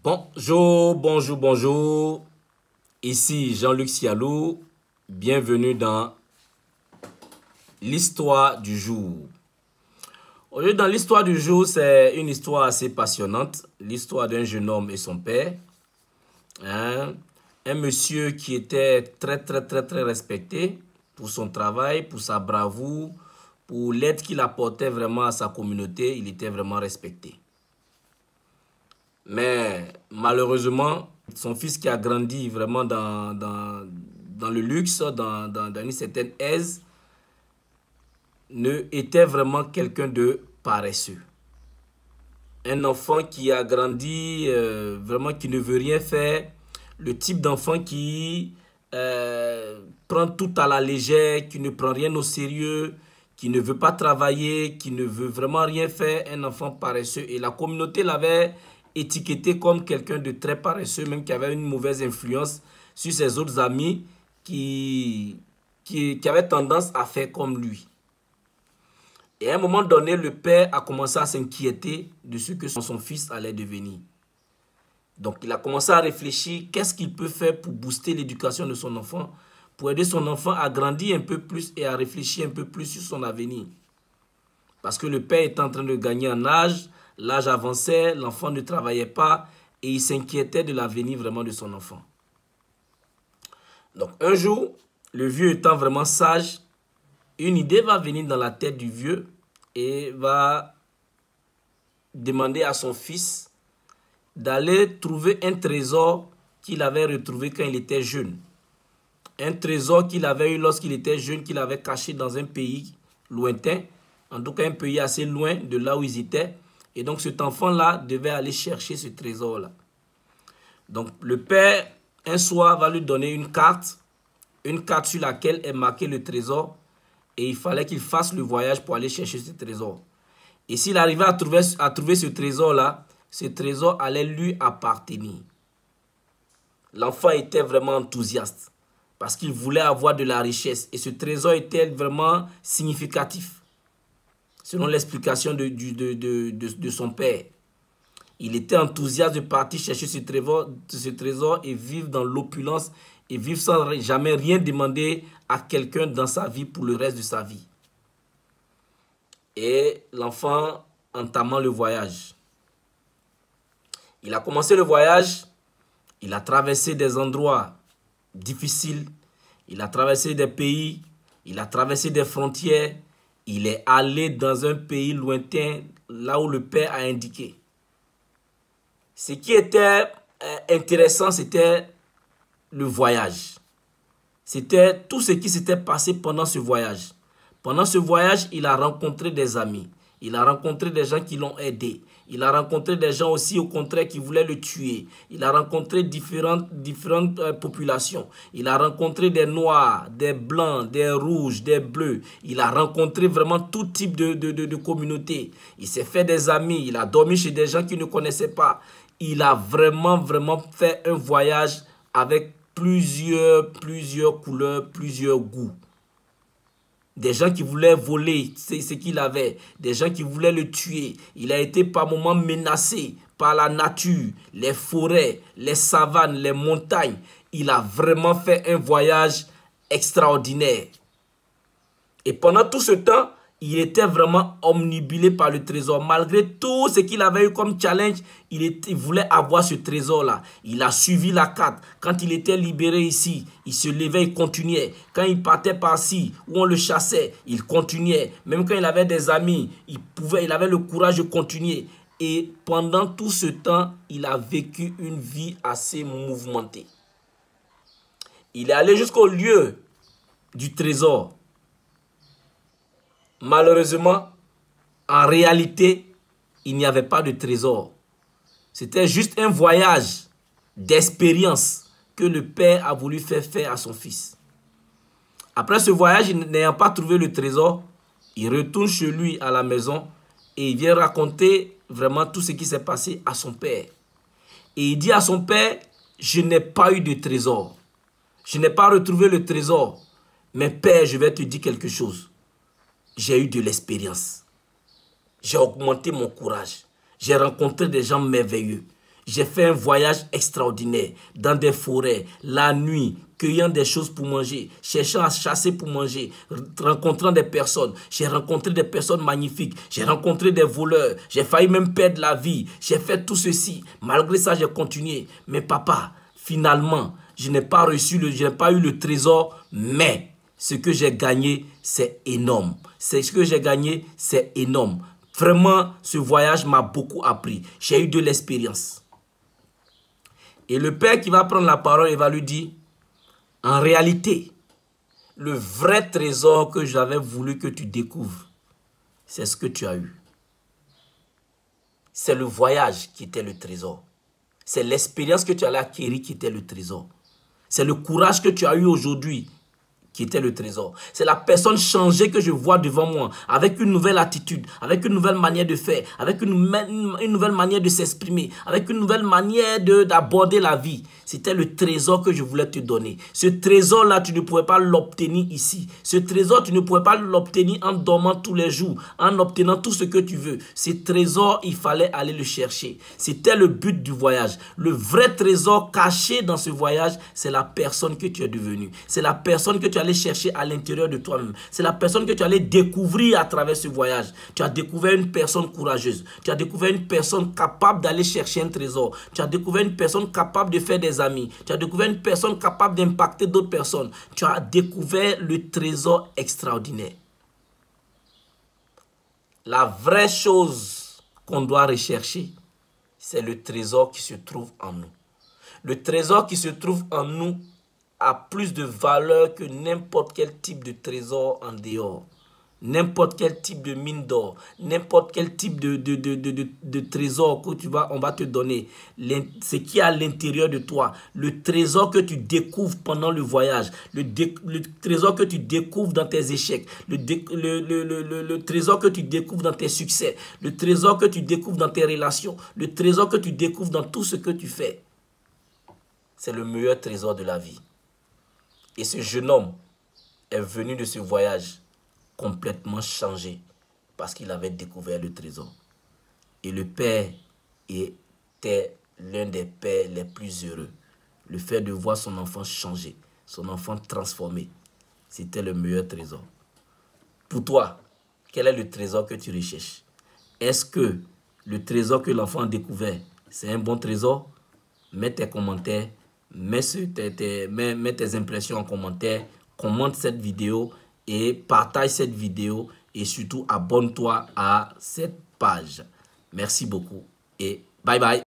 Bonjour, bonjour, bonjour. Ici Jean-Luc Sialou. Bienvenue dans l'histoire du jour. Aujourd'hui, dans l'histoire du jour, c'est une histoire assez passionnante. L'histoire d'un jeune homme et son père. Un monsieur qui était très respecté pour son travail, pour sa bravoure, pour l'aide qu'il apportait vraiment à sa communauté. Il était vraiment respecté. Mais malheureusement, son fils qui a grandi vraiment dans le luxe, dans une certaine aise, était vraiment quelqu'un de paresseux. Un enfant qui a grandi, vraiment qui ne veut rien faire, le type d'enfant qui prend tout à la légère, qui ne prend rien au sérieux, qui ne veut pas travailler, qui ne veut vraiment rien faire, un enfant paresseux. Et la communauté l'avait étiqueté comme quelqu'un de très paresseux, même qui avait une mauvaise influence sur ses autres amis qui avaient tendance à faire comme lui. Et à un moment donné, le père a commencé à s'inquiéter de ce que son fils allait devenir. Donc, il a commencé à réfléchir, qu'est-ce qu'il peut faire pour booster l'éducation de son enfant, pour aider son enfant à grandir un peu plus et à réfléchir un peu plus sur son avenir. Parce que le père était en train de gagner en âge, l'âge avançait, l'enfant ne travaillait pas et il s'inquiétait de l'avenir vraiment de son enfant. Donc, un jour, le vieux étant vraiment sage, une idée va venir dans la tête du vieux et va demander à son fils d'aller trouver un trésor qu'il avait retrouvé quand il était jeune. Un trésor qu'il avait eu lorsqu'il était jeune, qu'il avait caché dans un pays lointain, en tout cas un pays assez loin de là où ils étaient. Et donc cet enfant-là devait aller chercher ce trésor-là. Donc le père, un soir, va lui donner une carte sur laquelle est marqué le trésor. Et il fallait qu'il fasse le voyage pour aller chercher ce trésor. Et s'il arrivait à trouver ce trésor-là, ce trésor allait lui appartenir. L'enfant était vraiment enthousiaste parce qu'il voulait avoir de la richesse. Et ce trésor était vraiment significatif, selon l'explication de son père. Il était enthousiaste de partir chercher ce trésor et vivre dans l'opulence et vivre sans jamais rien demander à quelqu'un dans sa vie pour le reste de sa vie. Et l'enfant entamant le voyage. Il a commencé le voyage, il a traversé des endroits difficiles, il a traversé des pays, il a traversé des frontières, il est allé dans un pays lointain, là où le père a indiqué. Ce qui était intéressant, c'était le voyage. C'était tout ce qui s'était passé pendant ce voyage. Pendant ce voyage, il a rencontré des amis. Il a rencontré des gens qui l'ont aidé. Il a rencontré des gens aussi, au contraire, qui voulaient le tuer. Il a rencontré différentes populations. Il a rencontré des noirs, des blancs, des rouges, des bleus. Il a rencontré vraiment tout type de communautés. Il s'est fait des amis. Il a dormi chez des gens qu'il ne connaissait pas. Il a vraiment fait un voyage avec plusieurs couleurs, plusieurs goûts. Des gens qui voulaient voler ce qu'il avait. Des gens qui voulaient le tuer. Il a été par moments menacé par la nature, les forêts, les savanes, les montagnes. Il a vraiment fait un voyage extraordinaire. Et pendant tout ce temps, il était vraiment omnibulé par le trésor. Malgré tout ce qu'il avait eu comme challenge, il voulait avoir ce trésor-là. Il a suivi la carte. Quand il était libéré ici, il se levait, il continuait. Quand il partait par-ci, où on le chassait, il continuait. Même quand il avait des amis, il avait le courage de continuer. Et pendant tout ce temps, il a vécu une vie assez mouvementée. Il est allé jusqu'au lieu du trésor. Malheureusement, en réalité, il n'y avait pas de trésor. C'était juste un voyage d'expérience que le père a voulu faire à son fils. Après ce voyage, n'ayant pas trouvé le trésor, il retourne chez lui à la maison et il vient raconter vraiment tout ce qui s'est passé à son père. Et il dit à son père, je n'ai pas eu de trésor. Je n'ai pas retrouvé le trésor. Mais père, je vais te dire quelque chose. J'ai eu de l'expérience. J'ai augmenté mon courage. J'ai rencontré des gens merveilleux. J'ai fait un voyage extraordinaire dans des forêts, la nuit, cueillant des choses pour manger, cherchant à chasser pour manger, rencontrant des personnes. J'ai rencontré des personnes magnifiques, j'ai rencontré des voleurs, j'ai failli même perdre la vie. J'ai fait tout ceci. Malgré ça, j'ai continué. Mais papa, finalement, je n'ai pas eu le trésor, mais ce que j'ai gagné, c'est énorme. Ce que j'ai gagné, c'est énorme. Vraiment, ce voyage m'a beaucoup appris. J'ai eu de l'expérience. Et le père qui va prendre la parole, il va lui dire, en réalité, le vrai trésor que j'avais voulu que tu découvres, c'est ce que tu as eu. C'est le voyage qui était le trésor. C'est l'expérience que tu allais acquérir qui était le trésor. C'est le courage que tu as eu aujourd'hui qui était le trésor. C'est la personne changée que je vois devant moi, avec une nouvelle attitude, avec une nouvelle manière de faire, avec une nouvelle manière de s'exprimer, avec une nouvelle manière d'aborder la vie. C'était le trésor que je voulais te donner. Ce trésor-là, tu ne pouvais pas l'obtenir ici. Ce trésor, tu ne pouvais pas l'obtenir en dormant tous les jours, en obtenant tout ce que tu veux. Ce trésor, il fallait aller le chercher. C'était le but du voyage. Le vrai trésor caché dans ce voyage, c'est la personne que tu es devenue. C'est la personne que tu allais chercher à l'intérieur de toi-même. C'est la personne que tu allais découvrir à travers ce voyage. Tu as découvert une personne courageuse. Tu as découvert une personne capable d'aller chercher un trésor. Tu as découvert une personne capable de faire des amis. Tu as découvert une personne capable d'impacter d'autres personnes. Tu as découvert le trésor extraordinaire. La vraie chose qu'on doit rechercher, c'est le trésor qui se trouve en nous. Le trésor qui se trouve en nous a plus de valeur que n'importe quel type de trésor en dehors. N'importe quel type de mine d'or, n'importe quel type de trésor que on va te donner. Ce qui est à l'intérieur de toi, le trésor que tu découvres pendant le voyage, le trésor que tu découvres dans tes échecs, le trésor que tu découvres dans tes succès, le trésor que tu découvres dans tes relations, le trésor que tu découvres dans tout ce que tu fais. C'est le meilleur trésor de la vie. Et ce jeune homme est venu de ce voyage complètement changé parce qu'il avait découvert le trésor. Et le père était l'un des pères les plus heureux. Le fait de voir son enfant changer, son enfant transformé, c'était le meilleur trésor. Pour toi, quel est le trésor que tu recherches? Est-ce que le trésor que l'enfant a découvert, c'est un bon trésor? Mets tes commentaires, mets tes impressions en commentaire, commente cette vidéo et partage cette vidéo et surtout abonne-toi à cette page. Merci beaucoup et bye bye.